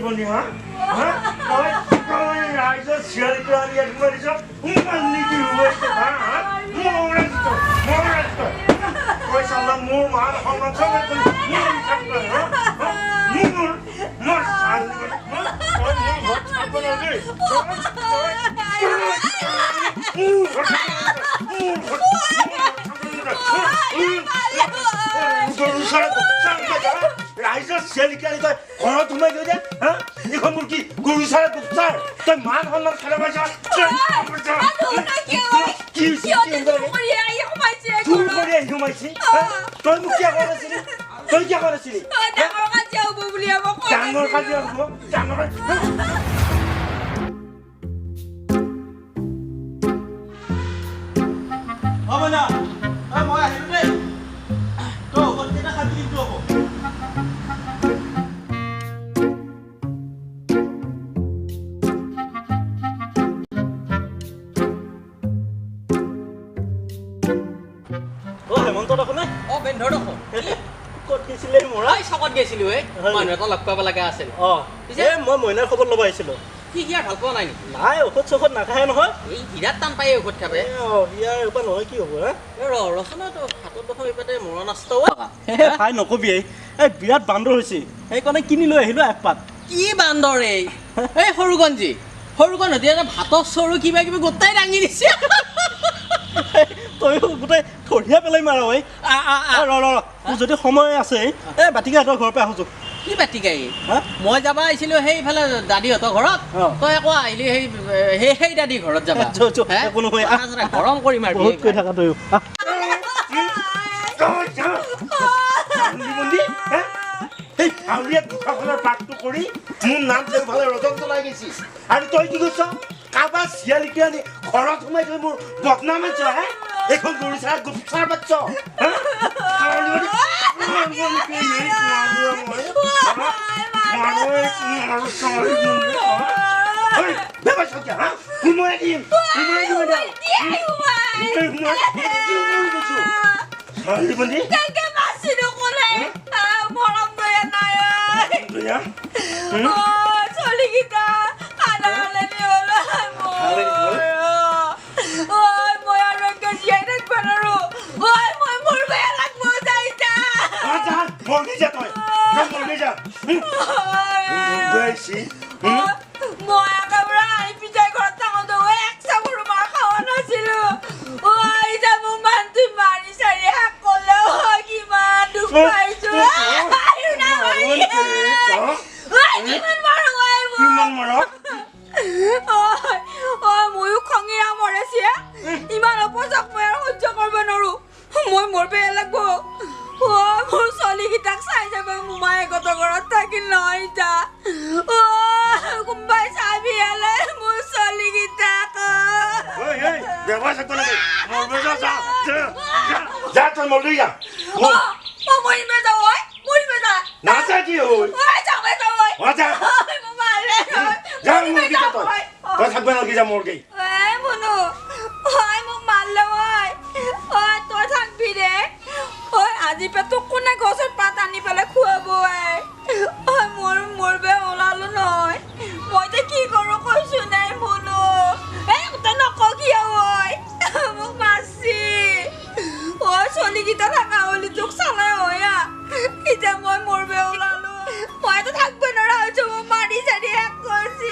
বন্ধু হা রাইজ শিয়ালিকে আনি এক মারিছ নিকি হইছে হা কই সালা মোর মান সন্মান সব মোর ছাত্র হা মোর সালি কই মোর ছাত্র লাগে ৰাইজৰ চেলিকালি তই ঘৰত সোমাই গৈ দে হা এখন মোৰ কি গৰু চাৰে দুচাৰ তই মান সন্মান খেলা পাইছা সোমাইছি তই মোক কিয় কৰা নাছিলি তই কিয় কৰা নাছিলি ডাঙৰ কাজিয়া হ'ব ডাঙৰ হ'ব না মই আহিলো দেই তই ঔষধ কেইটা খাবি কিন্তু হ'ব হেমন্ত দেখোনে বেন্ধৰ দেখোন ক'ত গৈছিলে মৰা চকত গৈছিলো মানুহ এটা লগ পাব লগা আছিল মই মইনাৰ খবৰ ল'ব আহিছিলোঁ সি ইয়াৰ ভাল পোৱা নাই নেকি নাই ঔষধ চৌষধ নাখায় নহয় এই বিৰাট টান পায় ঔষধ খাবে ইয়াৰ এবাৰ নহয় কি হ'ব ৰচনাটো হাতত দেখোন এইপাতে মৰা নষ্ট ভাই নকবি এই বিৰাট বান্দৰ হৈছে সেইকাৰণে কিনি লৈ আহিলোঁ একপাত কি বান্দৰ এই সৰুগঞ্জি সৰুগঞ্জী ভাতৰ চৰু কিবা কিবি গোটাই দাঙি দিছে তই গোটেই থৰিয়া পেলাই মাৰ ঐ তোৰ যদি সময় আছে এই বাটিকাহঁতৰ ঘৰৰ পৰা আহোঁ কি বাটিকাই মই যাবা আহিছিলো সেইফালে দাদীহঁতৰ ঘৰত তই আকৌ আহিলি সেই দাদী ঘৰত যাবা গৰম কৰিম আৰু বহুত কৈ থাকা তয়ো এই ভাউৰীয়া দুখাখনৰ পাকটো কৰি মোৰ নাম দেওফালে ৰজত জ্বলাই গৈছিস আৰু তই কি কৈছ কাৰোবাৰ চিয়ালিকে আনি ঘৰত সোমাই গৈ মোৰ বদনাম আছ হে এখন গৰু চাৰ গুপচাৰ বাচ্চ আজি পেটো কোনে গছৰ পাত আনি পেলাই খুৱাব মোৰ বে ওলালো নহয় মই কি কৰো কৈছো নাই মনো তই নকওঁ কিয় মোক মাছি চলিকেইটা থাকা হলি তোক চালাই হয় এতিয়া মই মোৰ বে ওলালো মইতো থাকব নোৱাৰা হৈছো মই মাৰি চাৰি শেষ কৰিছি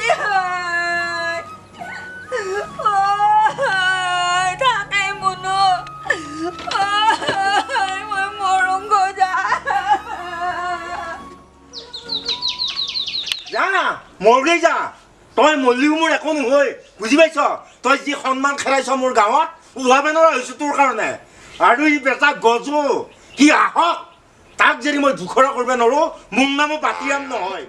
থাকে মনো মই মৰম গজা যা মৰগৈ যা তই মল্লিও মোৰ একো নহয় বুজি পাইছ তই যি সন্মান খেলাইছ মোৰ গাঁৱত ওলাব নোৱাৰা হৈছো তোৰ কাৰণে আৰু ই বেটা গজো সি আহক তাক যদি মই দুখৰা কৰিব নোৱাৰো মোৰ নামো বাতিৰাম নহয়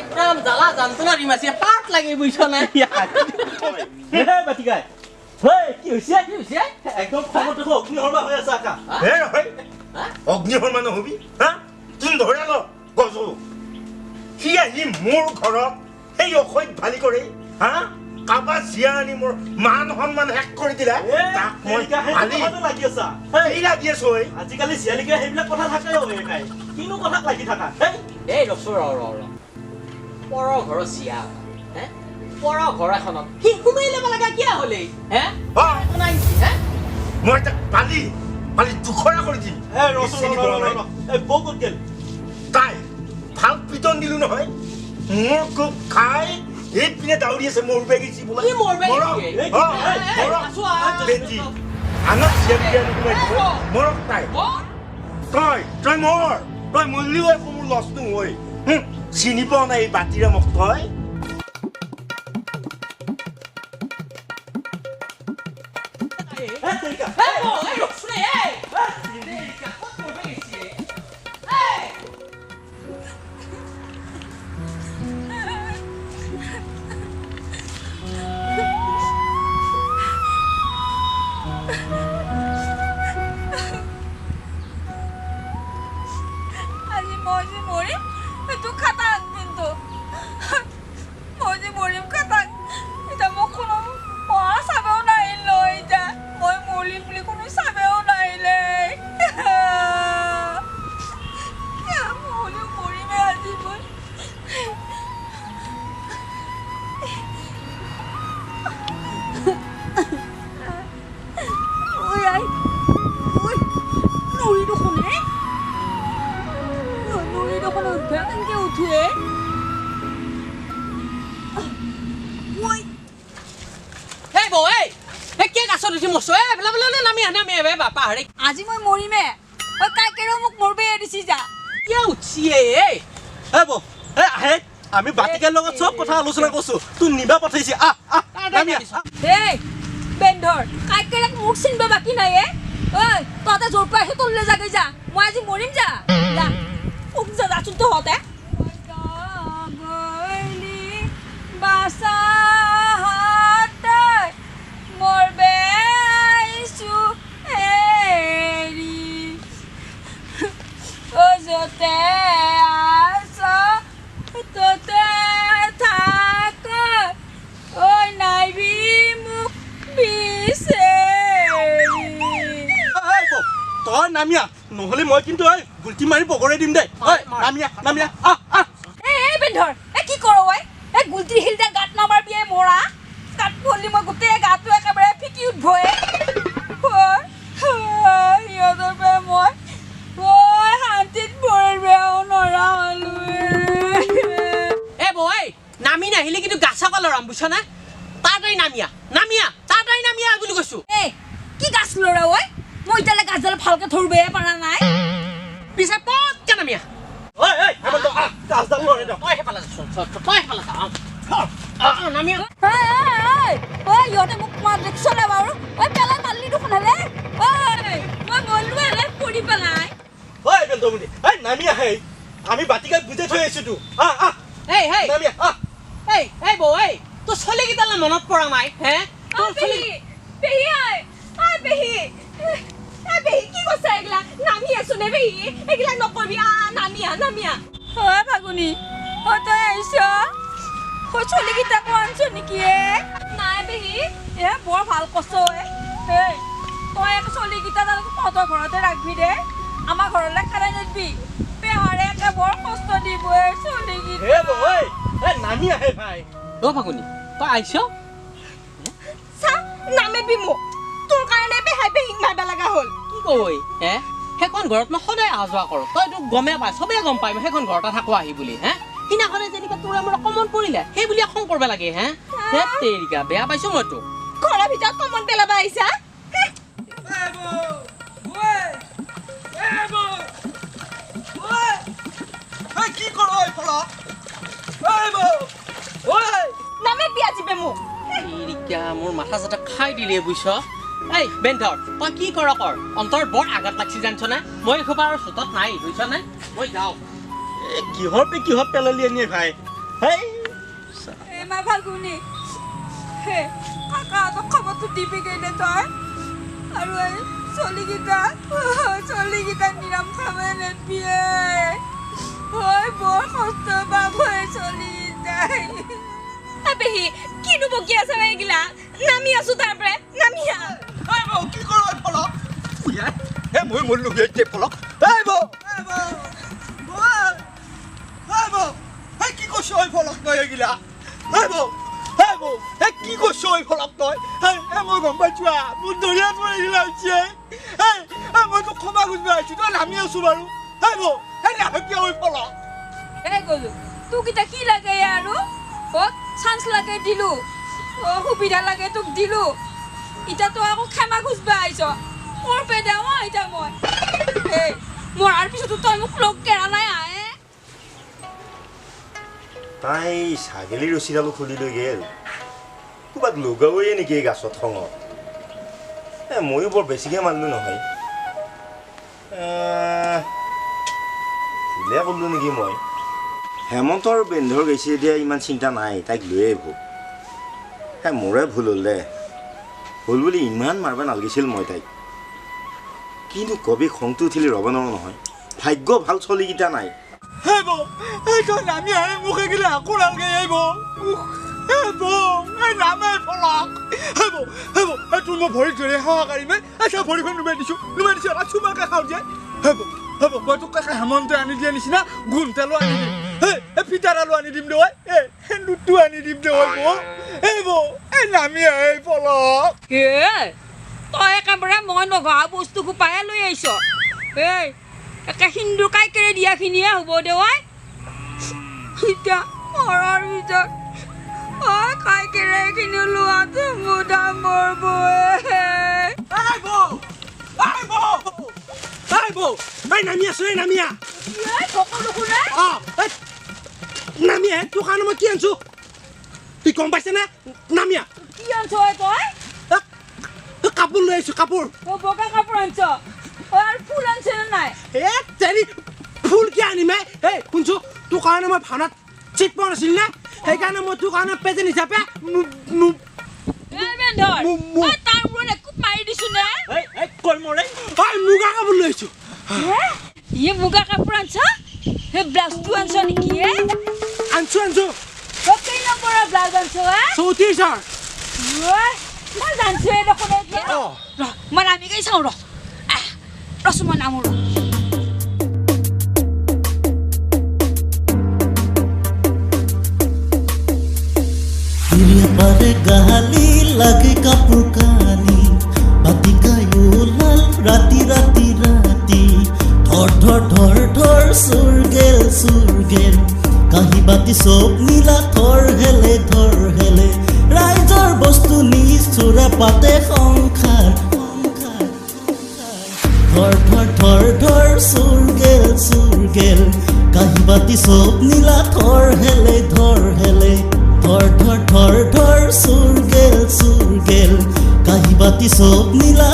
একদম জ্বালা যন্ত্ৰণা দিম আছে পাত লাগি বুজিছ নাই বাটিকাই কি হৈছে একদম খবৰ দেখো অগ্নিশৰ্মা হৈ আছে আকা হে নহয় অগ্নিশৰ্মা নহবি হা তুমি ধৰা ন গজো সি আহি মোৰ ঘৰত সেই অসৈত ভালি কৰি হা কাৰোবাৰ চিয়া আনি মোৰ মান সন্মান শেষ কৰি দিলে তাক মই লাগি আছা এই লাগি আছো আজিকালি চিয়ালিকে সেইবিলাক কথা থাকে কিনো কথা লাগি থাকা এই ৰচো ৰ পৰৰ ঘৰৰ চিয়া হে পৰৰ ঘৰ এখনত সি সোমাই ল'ব লগা কিয় হ'লে হে নাই হে মই তাক পালি দুখৰা কৰি দিম বৌ ক'ত গেল তাই ভাল পিটন দিলো নহয় মোৰ খুব খাই এইপিনে দাউৰি আছে মোৰ বেগিছি বোলে কি মোৰ বেগি আনক চিয়াৰ দিয়া মৰক তাই তই মৰলিও একো মোৰ লছ নহয় চিনি পোৱা নাই এই বাতিৰে মোক তই আজি মই যে মৰিম সেইটো খাটাং কিন্তু মই যে মৰিম খাটাং এতিয়া মোক কোনো পঢ়া চাবেও নাহিল এতিয়া মই মৰিম বুলি কোনো চাবেও নাহিলে মৰিও মৰিমে আজি মই ঐ আই ঐ নৰি দেখোন নৰি দেখোন উঠে কেনেকৈ উঠে এই বৌ এই কে গাছত উঠি মৰছো নামি আহে পাহাৰী আজি মই মৰিমে ঐ কাইকেৰো মোক মৰবে দিছি যা কিয় উঠছি এই বৌ আহে আমি বাতিকাৰ লগত চব কথা আলোচনা কৰিছো তোক নিবা পঠাইছে এই বেন্ধৰ কাইকেৰাক মোক চিনবা বাকী নাই ঐ তহঁতে জোৰ পৰা আহি তললৈ যাগৈ যা মই আজি মৰিম যা যা মোক যাচোন তহঁতে মৰবে আইছো হেৰি য'তে আছ ততে থাক ঐ নাইবি মোক তই নামিয়া নহ'লে মই কিন্তু গুলটি মাৰি পকৰাই দিম দেই নামিয়া এই বেন্ধৰ কি কৰ এই গুলটি শিলটা গাত নামাৰবি মৰা গাত পলি মই গোটেই গাটো একেবাৰে ফিকি উঠবই সিহঁতৰ পৰা মই শান্তিত পৰিবেও নৰা হলো বৌ নামি নাহিলে কিন্তু গাছাক লৰাম বুজিছ না তাড়াতাড়ি নামিয়া বুলি কৈছো এই কি গাছ লৰা মই এতিয়ালৈ গাছডাল ভালকে ধৰিবই পৰা নাই পিছে পটকে নামিয়া ইহঁতে মোক চলে বাৰু পেলাই পালি দেখোন হলে মই গলো হলে পৰি পেলাই নামি আহে আমি বাতিকাক বুজাই থৈ আহিছো তো বৌ তোৰ চলিকেইটালৈ মনত পৰা নাই হে কি কৈছা এইগিলা নামি আছো নে পেহী এইগিলা নকৰিবি নামিয়া ফাগুনি তই আহিছ চলিকেইটাকো আনছ নেকি নাই পেহী বৰ ভাল কষ্ট তই চলিকেইটা তহঁতৰ ঘৰতে ৰাখবি দে আমাৰ ঘৰলৈ খাৰাই নিদিবি পেহাৰে একে বৰ কষ্ট দিব চলিকেইটা নামি আহে ভাই ফাগুনি তই আহিছ চা নামিবি মোক তোৰ কাৰণে পেহাই পেহীক মাৰিব লগা হ'ল কি কয় সেইখন ঘৰত মই সদায় অহা যোৱা কৰোঁ তইতো গমেই পাই চবেই গম পাই মই সেইখন ঘৰতে থাকো আহি বুলি সিদিনাখনে যেনিবা তোৰ মোৰ কমন পৰিলে সেই বুলি খং কৰিব লাগে তেৰিকা বেয়া পাইছো মই তোক ঘৰৰ ভিতৰত কমন পেলাব আহিছা কি কৰ নামিবি আজিবে মোক তেৰিকা মোৰ মাথা চাথা খাই দিলে বুজিছ এই বেন্ধৰ তই কি কৰ অন্তৰ বৰ আঘাত লাগছি জানছ নে মই এসোপা আৰু চোতত নাই বুজিছ নে মই যাওঁ কিহত পেলালি আনিয়ে ভাই মা ফাগুনি কাকাহঁতক খবৰটো দিবিগৈ দে তই আৰু এই চলিকেইটা নিৰাম খাবলৈ নেপিয়ে বৰ কষ্ট পাব চলিকেইটাই পেহী কিনো বকি আছা এইগিলা নামি আছো তাৰ পৰা নামিয়া কি কৰ মই মৰিলো ফলক কৈছ ঐ ফলক তই এগিলা কি কৈছ ঐ ফলক তই মই গম পাইছো মোৰ দৰিয়াত মই এগিলা হৈছে মই তোক ক্ষমা খুজিব আহিছো তই নামি আছো বাৰু কিয় ঐ ফলক গলো তোক এতিয়া কি লাগে আৰু চান্স লাগে দিলো সুবিধা লাগে তোক দিলো এতিয়া তই আকৌ ক্ষমা খুজিব আহিছ মোৰ পেদা এতিয়া মই মৰাৰ পিছতো তই মোক লগ কেৰা নাই আহে তাই ছাগলী ৰছীডালো খুলি লৈ গেল ক'ৰবাত লগাওৱে নেকি এই গাছত খঙত ময়ো বৰ বেছিকৈ মানিলোঁ নহয় ভুলে কৰিলোঁ নেকি মই হেমন্তৰ বেন্ধৰ গৈছে এতিয়া ইমান চিন্তা নাই তাইক লৈয়ে আহিব মোৰে ভুল হ'ল দে হ'ল বুলি ইমান মাৰিব নালাগিছিল মই তাইক কিন্তু কবি খংটো উঠিলে ৰ'ব নোৱাৰো নহয় ভাগ্য ভাল চলিকেইটা নাই তই নামি আহে মোক এগিলা আকৌ নালগে আহিব নামে ফলক তোৰ মই ভৰি ধৰি সহকাৰিমে আচ্ছা ভৰিখন নুমাই দিছো এটা চুমাকে খাওঁ যে মই তোক কাষে হেমন্তই আনি দিয়া নিচিনা গুণতেলো আনি দিম ফিটাৰালো আনি দিম দে সেন্দুৰটো আনি দিম দে নামি আহে ফলক তই একেবাৰে মই নগা বস্তু সোপাহে লৈ আহিছ একে সিন্দুৰ কাইকেৰে দিয়াখিনিহে হ'ব দে এতিয়া মৰাৰ ভিতৰত কাইকেৰে এইখিনি লোৱাটো মোৰ ডাঙৰ নামি আছো নামিয়া নামিয়া তোৰ কাৰণে মই কি আনিছো তুই গম পাইছে নে নামিয়া কি আনছ তই কাপোৰ লৈ আহিছো কাপোৰ বগা কাপোৰ আনছ আৰু ফুল আনছ নে নাই ফুল কি আনিমে শুনছো তোৰ কাৰণে মই ভাওনাত চিট পোৱা নাছিল নে সেইকাৰণে মই তোৰ কাৰণে প্ৰেজেণ্ট হিচাপে মুগা কাপোৰ লৈ আহিছো মুগা কাপোৰ আনছ সেই ব্লাউজটো আনছ নেকি আনছো কেই নম্বৰৰ ব্লাউজ আনছ 34 মই জানছো দেখোন মই নামি গৈ চাওঁ ৰচোন মই নামো গালি লাগে কাপোৰ কানি বাতি গায়ো লাল ৰাতি ৰাতি ৰাতি ধৰ চুৰ গেল কাহি বাতি চব নীলা ধৰ হেলে ৰাইজৰ বস্তু নিজ চোৰা পাতে সংসাৰ ধৰ চুৰ গেল কাহি বাতি চব নীলা ধৰ হেলে ধৰ চুৰ গেল কাহি বাতি চব নীলা